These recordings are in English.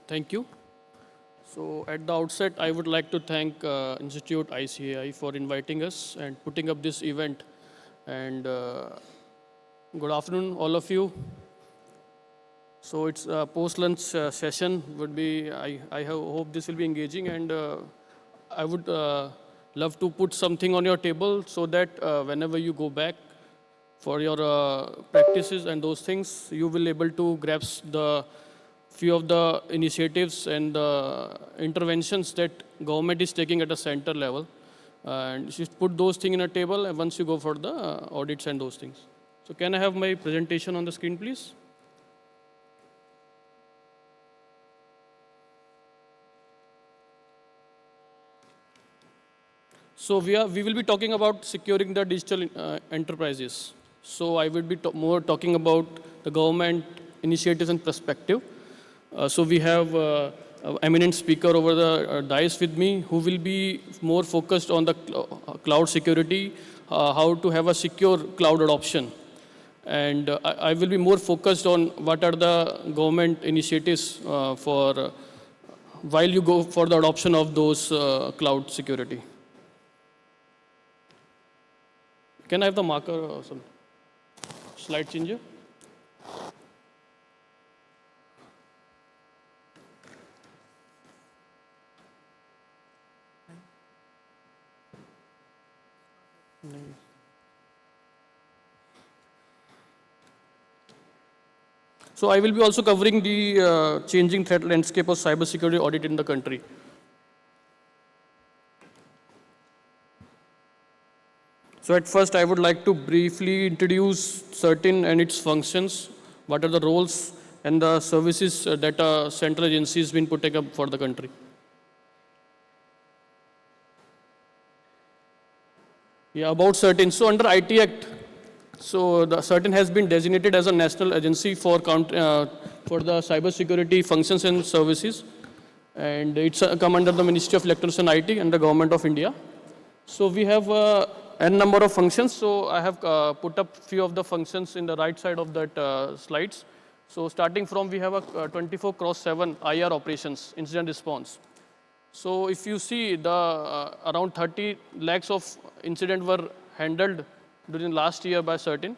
Thank you. So at the outset, I would like to thank Institute ICAI for inviting us and putting up this event. And good afternoon, all of you. So it's a post-lunch session. Would be I hope this will be engaging, and I would love to put something on your table so that whenever you go back for your practices and those things, you will able to grasp the few of the initiatives and the interventions that government is taking at a center level. And you put those things in a table and once you go for the audits and those things. So can I have my presentation on the screen, please? So we will be talking about securing the digital enterprises. So I will be more talking about the government initiatives and perspective. So we have eminent speaker over the dais with me who will be more focused on the cloud security, how to have a secure cloud adoption. And I will be more focused on what are the government initiatives for while you go for the adoption of those cloud security. Can I have the marker or some slide changer? So I will be also covering the changing threat landscape of cybersecurity audit in the country. So at first, I would like to briefly introduce CERT-In and its functions. What are the roles and the services that a central agency has been putting up for the country. Yeah, about CERT-In. So under IT Act, so the CERT-In has been designated as a national agency for the cybersecurity functions and services, and it's come under the Ministry of Electronics and IT and the Government of India. So we have n number of functions. So I have put up few of the functions in the right side of that slides. So starting from we have a 24/7 IR operations, incident response. So if you see the around 30 lakhs of incidents were handled during last year by CERT-In.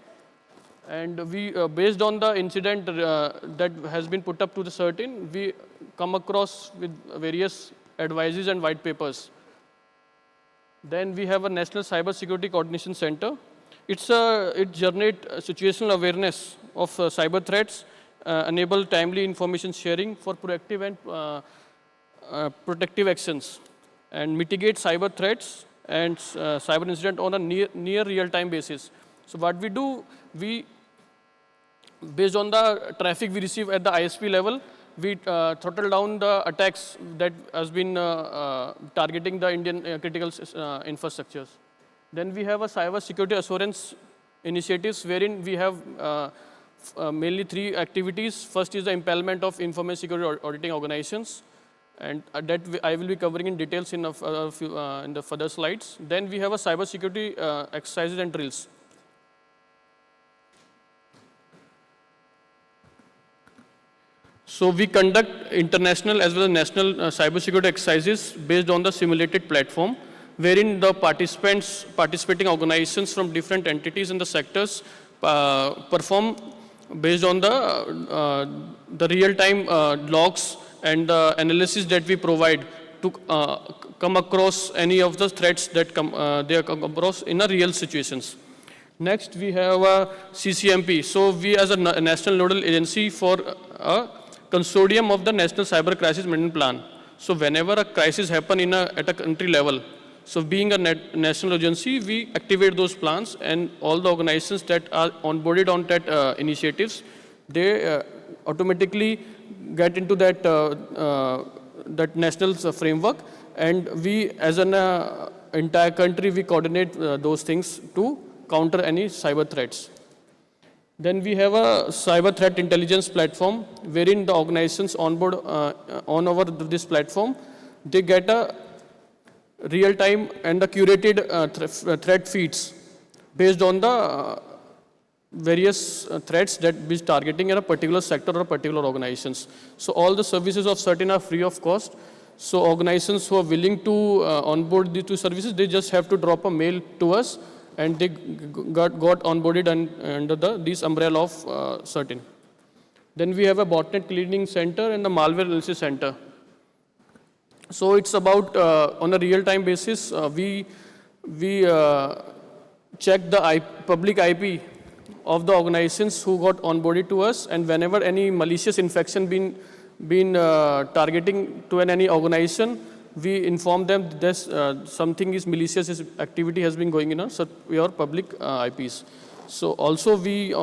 And we, based on the incident that has been put up to the CERT-In, we come across with various advices and white papers. Then we have a National Cyber Security Coordination Center. It generates situational awareness of cyber threats, enable timely information sharing for proactive and protective actions, and mitigate cyber threats and cyber incident on a near real-time basis. So what we do, based on the traffic we receive at the ISP level, we throttle down the attacks that has been targeting the Indian critical infrastructures. Then we have a cyber security assurance initiatives wherein we have mainly three activities. First is the empowerment of information security auditing organizations, and that I will be covering in details in the further slides. Then we have a cyber security exercises and drills. So we conduct international as well as national cybersecurity exercises based on the simulated platform, wherein the participating organizations from different entities in the sectors perform based on the real-time logs and the analysis that we provide to come across any of the threats that they come across in a real situations. Next, we have a CCMP. So we as a national nodal agency for a consortium of the National Cyber Crisis Management Plan. So whenever a crisis happen at a country level, so being a national agency, we activate those plans, and all the organizations that are onboarded on that initiatives, they automatically get into that national framework, and we as an entire country, we coordinate those things to counter any cyber threats. Then we have a cyber threat intelligence platform, wherein the organizations onboard on over this platform, they get a real-time and the curated threat feeds based on various threats that be targeting at a particular sector or a particular organizations. So all the services of CERT-In are free of cost. So organizations who are willing to onboard these two services, they just have to drop a mail to us, and they got onboarded under this umbrella of CERT-In. Then we have a botnet cleaning center and the malware analysis center. So it's about on a real-time basis, we check the public IP of the organizations who got onboarded to us, and whenever any malicious infection been targeting to any organization, we inform them that something is malicious activity has been going in your public IPs. So also we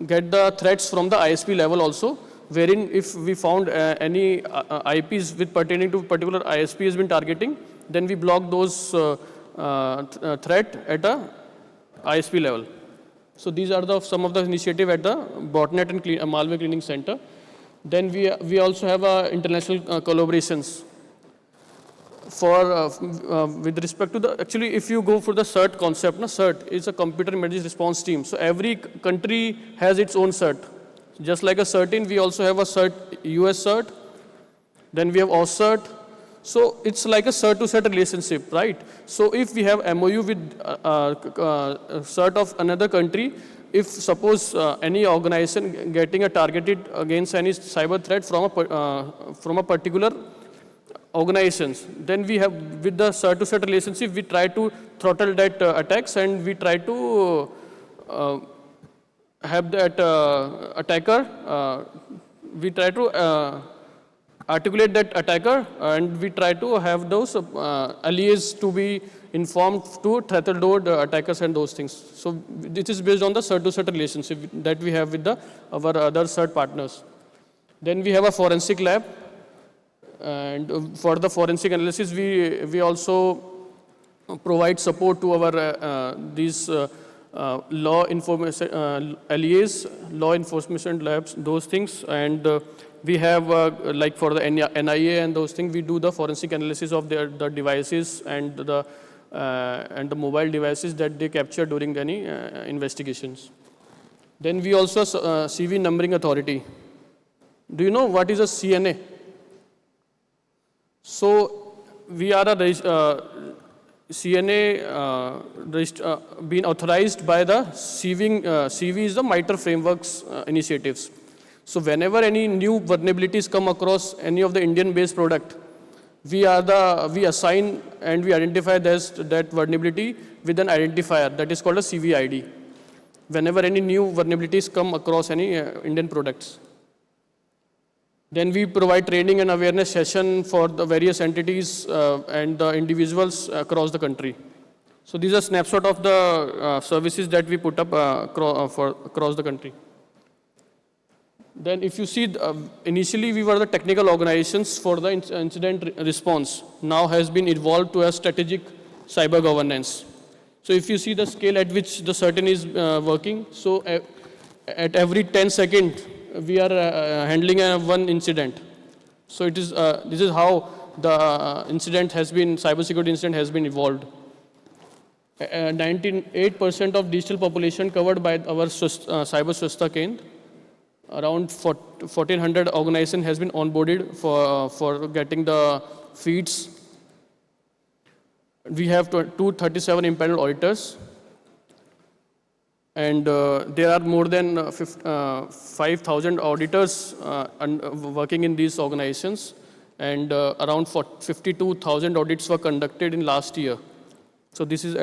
get the threats from the ISP level also, wherein if we found any IPs with pertaining to particular ISP has been targeting, then we block those threat at a ISP level. So these are some of the initiative at the botnet and malware cleaning center. Then we also have international collaborations for with respect to actually if you go for the CERT concept, CERT is a computer emergency response team. So every country has its own CERT. Just like a CERT-In, we also have a CERT, US CERT, then we have OSCERT. So it's like a CERT to CERT relationship, right? So if we have MOU with CERT of another country, if suppose any organization getting targeted against any cyber threat from a particular organizations, then we have with the CERT to CERT relationship, we try to throttle that attacks, and we try to have that attacker, we try to articulate that attacker, and we try to have those allies to be informed to throttle those attackers and those things. So this is based on the CERT to CERT relationship that we have with our other CERT partners. Then we have a forensic lab, and for the forensic analysis, we also provide support to our these law information LEAs, law enforcement labs, those things, and we have like for the NIA and those things, we do the forensic analysis of the devices and the mobile devices that they capture during any investigations. Then we also CV numbering authority. Do you know what is a CNA? So we are a CNA being authorized by the CV is the MITRE frameworks initiatives. So whenever any new vulnerabilities come across any of the Indian-based product, we assign and we identify that vulnerability with an identifier that is called a CVID. Whenever any new vulnerabilities come across any Indian products. Then we provide training and awareness session for the various entities and the individuals across the country. So these are snapshot of the services that we put up across the country. Then if you see, initially we were the technical organizations for the incident response. Now has been evolved to a strategic cyber governance. So if you see the scale at which the CERT-In is working, so at every 10 seconds, we are handling one incident. So this is how the cybersecurity incident has been evolved. 98% of digital population covered by our cyber Swasthya Kendra. Around 1,400 organizations has been onboarded for getting the feeds. We have 237 impaneled auditors. And there are more than 5,000 auditors working in these organizations, and around 52,000 audits were conducted in last year. So this is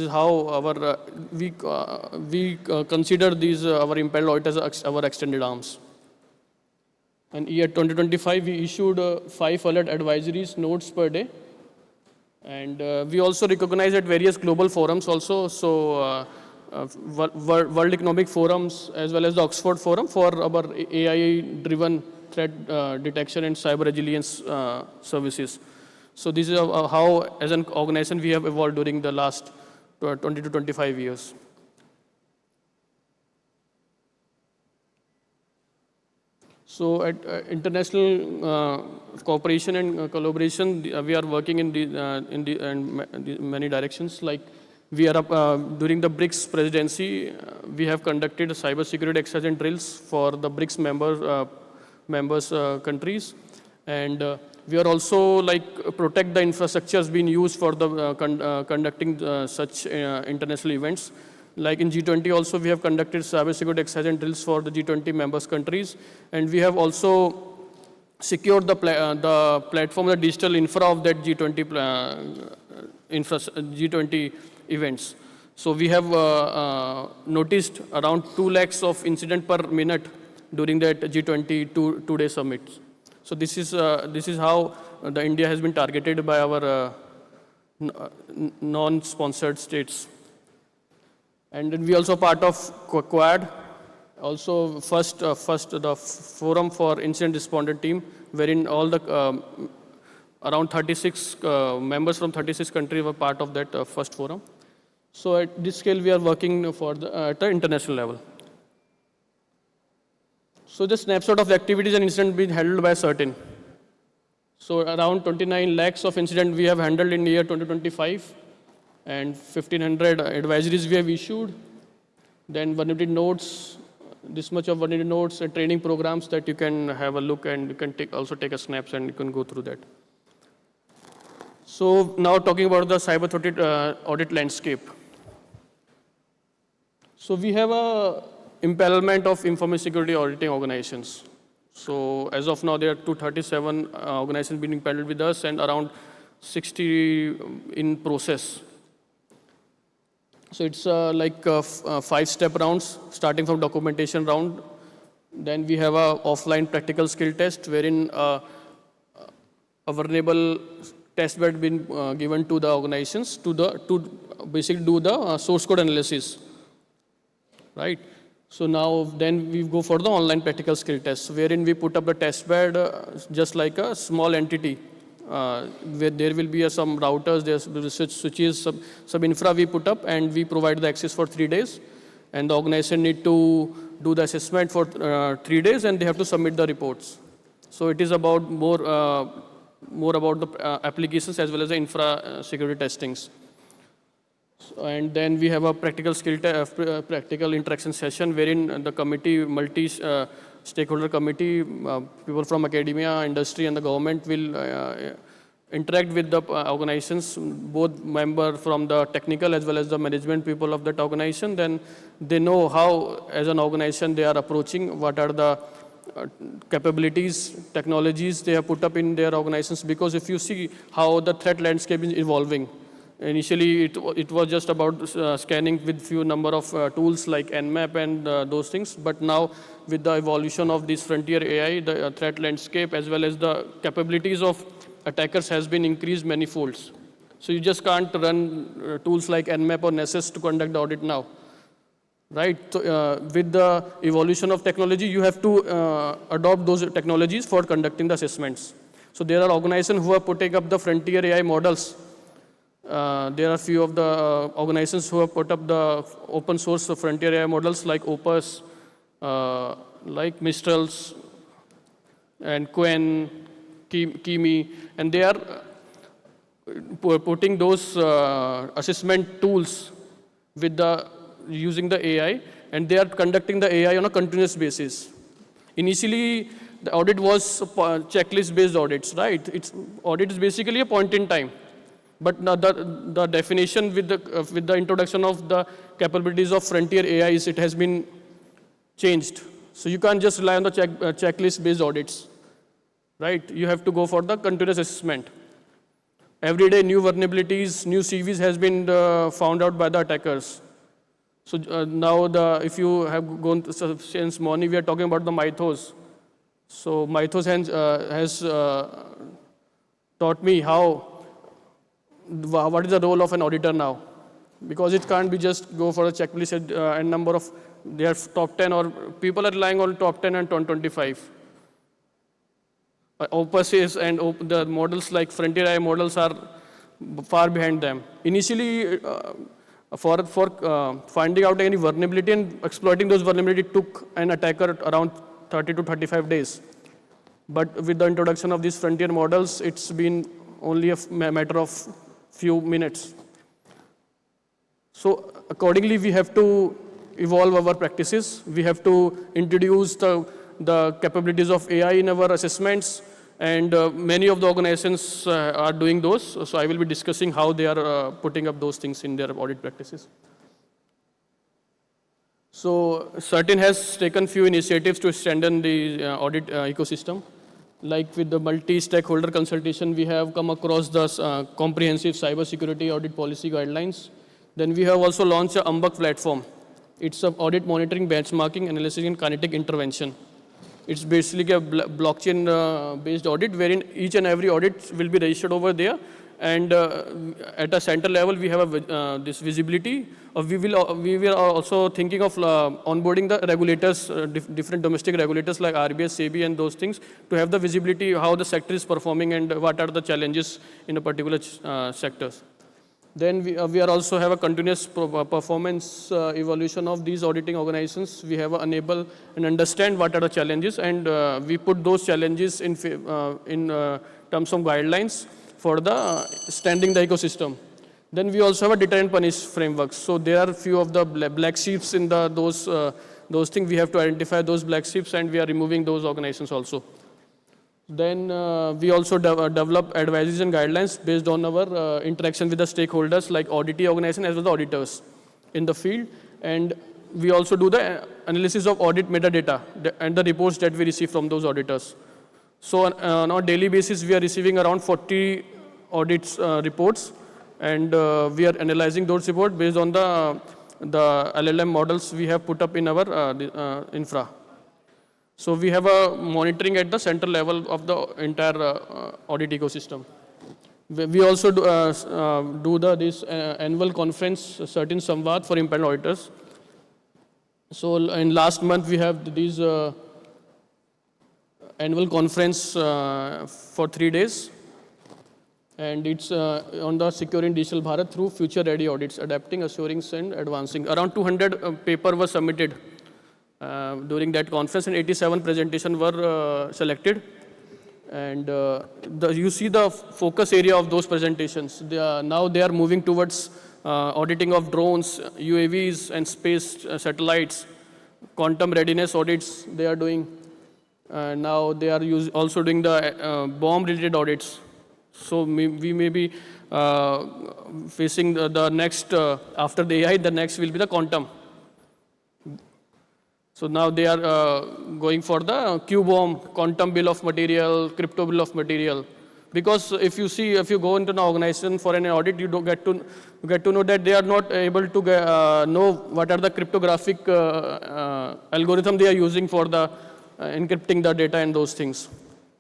how we consider these our impaneled auditors as our extended arms. And year 2025, we issued 5 alert advisories notes per day, and we also recognize at various global forums also. So. World Economic Forums as well as the Oxford Forum for our AI-driven threat detection and cyber resilience services. So this is how, as an organization, we have evolved during the last 20 to 25 years. So at international cooperation and collaboration, we are working in many directions. Like We are during the BRICS presidency, we have conducted cybersecurity exercise and drills for the BRICS members countries, and we are also like protect the infrastructures being used for the conducting such international events. Like in G20 also, we have conducted cybersecurity exercise and drills for the G20 members countries, and we have also secured the platform, the digital infra of that G20 G20 events. So we have noticed around 2 lakhs of incident per minute during that G20 two-day summit. So this is how the India has been targeted by our non-sponsored states. And then we also part of Quad, also first the forum for incident responder team, wherein all the around 36 members from 36 countries were part of that first forum. So at this scale, we are working for at the international level. So the snapshot of the activities and incidents being handled by CERT-In. So around 29 lakhs of incidents we have handled in the year 2025, and 1,500 advisories we have issued. Then vulnerability notes, this much of vulnerability notes and training programs that you can have a look, and you can also take a snaps and you can go through that. So now talking about the cyber threat audit landscape. So we have a empanelment of information security auditing organizations. So as of now, there are 237 organizations being empaneled with us and around 60 in process. So it's like 5-step rounds, starting from documentation round. Then we have a offline practical skill test, wherein a vulnerable test bed been given to the organizations to basically do the source code analysis, right? So now then we go for the online practical skill test, wherein we put up the test bed just like a small entity. Where there will be some routers, there's switches, some infra we put up, and we provide the access for 3 days. And the organization need to do the assessment for 3 days, and they have to submit the reports. So it is about more about the applications as well as the infra security testings. And then we have a practical practical interaction session, wherein the committee, stakeholder committee, people from academia, industry, and the government will interact with the organizations, both member from the technical as well as the management people of that organization. Then they know how, as an organization, they are approaching, what are the capabilities, technologies they have put up in their organizations. Because if you see how the threat landscape is evolving, initially it was just about scanning with few number of tools like Nmap and those things. But now with the evolution of this frontier AI, the threat landscape as well as the capabilities of attackers has been increased many folds. So you just can't run tools like Nmap or Nessus to conduct the audit now, right? So, with the evolution of technology, you have to adopt those technologies for conducting the assessments. So there are organizations who are putting up the frontier AI models. There are few of the organizations who have put up the open source frontier AI models like Opus, like Mistrals, and Quen, Kimi, and they are putting those assessment tools with using the AI, and they are conducting the AI on a continuous basis. Initially, the audit was checklist-based audits, right? Audit is basically a point in time. But now the definition with the introduction of the capabilities of frontier AIs, it has been changed. So you can't just rely on the checklist-based audits, right? You have to go for the continuous assessment. Every day, new vulnerabilities, new CVs has been found out by the attackers. So now, if you have gone since morning, we are talking about the Mythos. So Mythos has taught me what is the role of an auditor now? Because it can't be just go for a checklist and number of, they are top 10, or people are relying on top 10 and 25. Opus is, and the models like frontier AI models are far behind them. Initially, for finding out any vulnerability and exploiting those vulnerability took an attacker around 30 to 35 days. But with the introduction of these frontier models, it's been only a matter of few minutes. So accordingly, we have to evolve our practices. We have to introduce the capabilities of AI in our assessments, and many of the organizations are doing those. So I will be discussing how they are putting up those things in their audit practices. So CERT-In has taken few initiatives to strengthen the audit ecosystem. Like with the multi-stakeholder consultation, we have come across the comprehensive cybersecurity audit policy guidelines. Then we have also launched a UMBUC platform. It's an audit monitoring, benchmarking, analysis, and kinetic intervention. It's basically a blockchain-based audit wherein each and every audit will be registered over there. And at a center level, we have this visibility. We were also thinking of onboarding the regulators, different domestic regulators like RBI, SEBI, and those things, to have the visibility how the sector is performing and what are the challenges in a particular sectors. Then we are also have a continuous performance evaluation of these auditing organizations. We have enable and understand what are the challenges, and we put those challenges in terms of guidelines for the standing the ecosystem. Then we also have a deter and punish framework. So there are few of the black sheeps in those things. We have to identify those black sheeps, and we are removing those organizations also. Then we also develop advisories and guidelines based on our interaction with the stakeholders like auditee organization as well as the auditors in the field. And we also do the analysis of audit metadata and the reports that we receive from those auditors. So on a daily basis, we are receiving around 40 audits reports, and we are analyzing those reports based on the LLM models we have put up in our infra. So we have a monitoring at the center level of the entire audit ecosystem. We also do this annual conference, CERT-In Samvad for independent auditors. So in last month, we have these annual conference for 3 days. And it's on the Securing Digital Bharat through Future Ready Audits, Adapting, Assuring, and Advancing. Around 200 papers were submitted during that conference, and 87 presentations were selected. And you see the focus area of those presentations. Now they are moving towards auditing of drones, UAVs, and space satellites, quantum readiness audits they are doing. Now they are also doing the bomb-related audits. So we may be facing the next, after the AI, the next will be the quantum. So now they are going for the Q-bomb, quantum bill of material, crypto bill of material. Because if you go into an organization for an audit, you don't get to know that they are not able to know what are the cryptographic algorithm they are using for the encrypting the data and those things.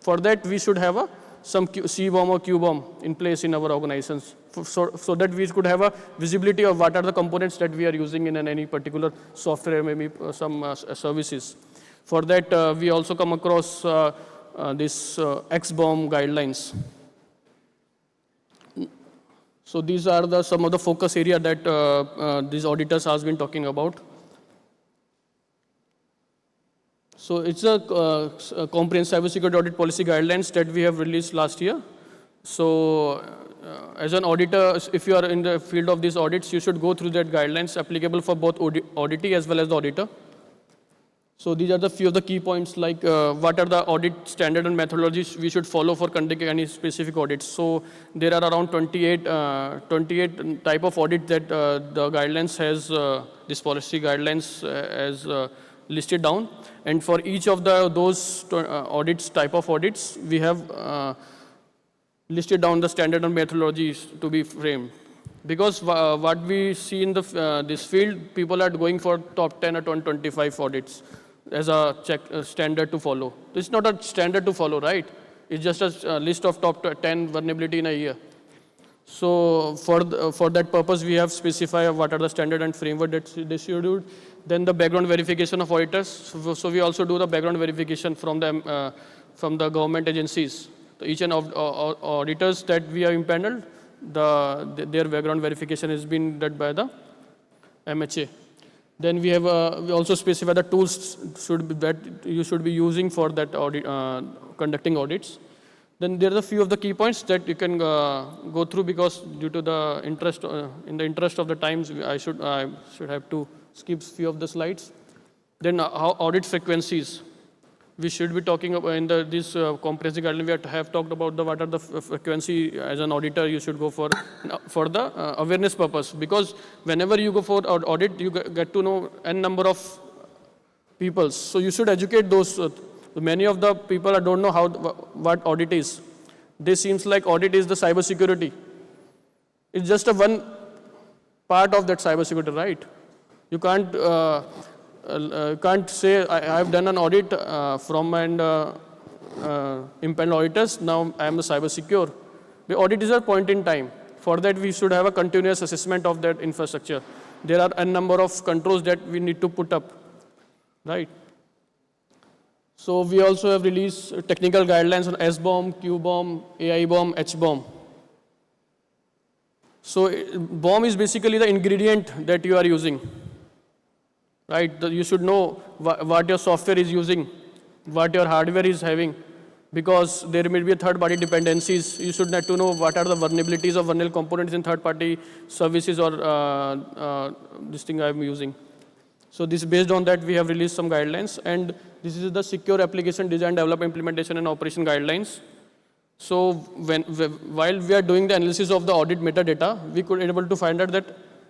For that, we should have some C-bomb or Q-bomb in place in our organizations, so that we could have a visibility of what are the components that we are using in any particular software, maybe some services. For that, we also come across this X-bomb guidelines. So these are some of the focus area that these auditors has been talking about. So it's a comprehensive cybersecurity audit policy guidelines that we have released last year. So as an auditor, if you are in the field of these audits, you should go through that guidelines applicable for both auditee as well as the auditor. So these are the few of the key points, like what are the audit standard and methodologies we should follow for conducting any specific audits. So there are around 28 type of audit that the guidelines has, this policy guidelines as listed down. And for each of those type of audits, we have listed down the standard and methodologies to be framed. Because what we see in this field, people are going for top 10 or 25 audits as a standard to follow. It's not a standard to follow, right? It's just a list of top 10 vulnerability in a year. So for that purpose, we have specified what are the standard and framework that they should do. Then the background verification of auditors. So we also do the background verification from the government agencies. So each and of auditors that we have impaneled, their background verification has been done by the MHA. Then we also specify the tools that you should be using for that audit, conducting audits. Then there are a few of the key points that you can go through, because due to the interest, in the interest of the times, I should have to skip few of the slides. Then how audit frequencies. We should be talking about in this comprehensive guideline. We have talked about what are the frequency as an auditor you should go for the awareness purpose, because whenever you go for audit, you get to know n number of people. So you should educate those. Many of the people don't know what audit is. This seems like audit is the cyber security. It's just a one part of that cyber security, right? You can't say I have done an audit from an independent auditors. Now I am the cyber secure. The audit is a point in time. For that, we should have a continuous assessment of that infrastructure. There are a number of controls that we need to put up, right? So we also have released technical guidelines on SBOM, QBOM, AI-BOM, H-BOM. So BOM is basically the ingredient that you are using, right? You should know what your software is using, what your hardware is having, because there may be a third-party dependencies. You should need to know what are the vulnerabilities of vulnerable components in third-party services or this thing I'm using. So this based on that, we have released some guidelines, and this is the secure application design, development, implementation, and operation guidelines. So while we are doing the analysis of the audit metadata, we could be able to find out that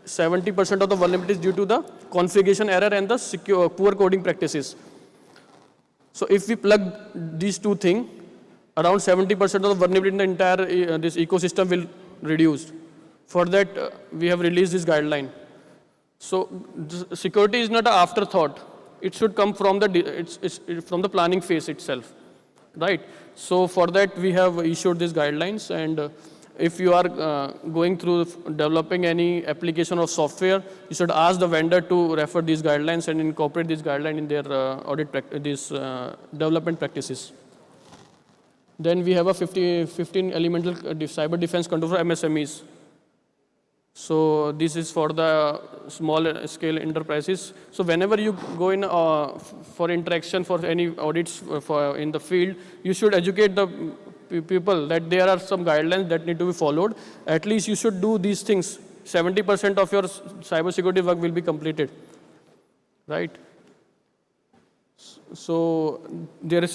70% of the vulnerability is due to the configuration error and the poor coding practices. So if we plug these two things, around 70% of the vulnerability in the entire this ecosystem will reduce. For that, we have released this guideline. So security is not an afterthought. It should come from from the planning phase itself, right? So for that, we have issued these guidelines, and if you are going through developing any application of software, you should ask the vendor to refer these guidelines and incorporate these guidelines in their development practices. Then we have a 15 elemental cyber defense control for MSMEs. So this is for the small scale enterprises. So whenever you go in for interaction for any audits in the field, you should educate the people that there are some guidelines that need to be followed. At least you should do these things. 70% of your cybersecurity work will be completed, right? So there is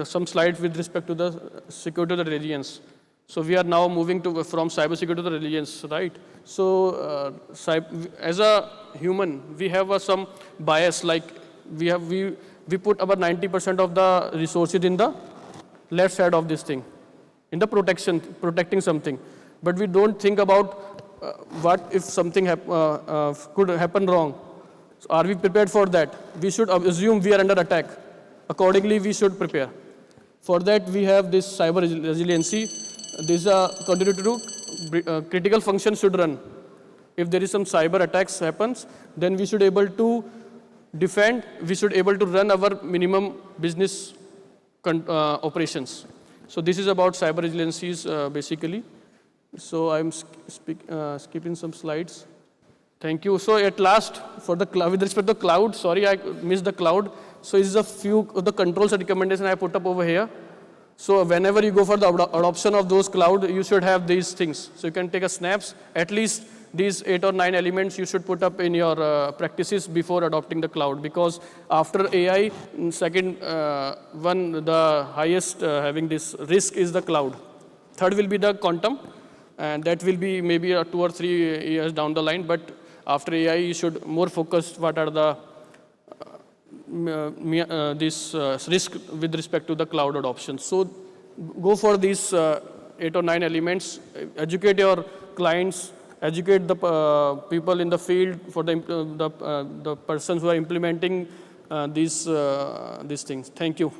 some slides with respect to the security of the resilience. So we are now moving from cybersecurity to the resilience, right? So as a human, we have some bias. Like we put about 90% of the resources in the left side of this thing, in the protecting something. But we don't think about what if something could happen wrong. So are we prepared for that? We should assume we are under attack. Accordingly, we should prepare. For that, we have this cyber resiliency. This continue to do. Critical function should run. If there is some cyber attacks happens, then we should able to defend. We should able to run our minimum business operations. So this is about cyber resiliencies basically. So I'm skipping some slides. Thank you. So at last, for the with respect to the cloud, sorry I missed the cloud. So this is a few of the controls and recommendations I put up over here. So whenever you go for the adoption of those cloud, you should have these things. So you can take a snaps. At least these 8 or 9 elements you should put up in your practices before adopting the cloud. Because after AI, second one, the highest having this risk is the cloud. Third will be the quantum, and that will be maybe 2 or 3 years down the line. But after AI, you should more focus what are the this risk with respect to the cloud adoption. So go for these 8 or 9 elements, educate your clients, educate the people in the field, for the persons who are implementing these things. Thank you.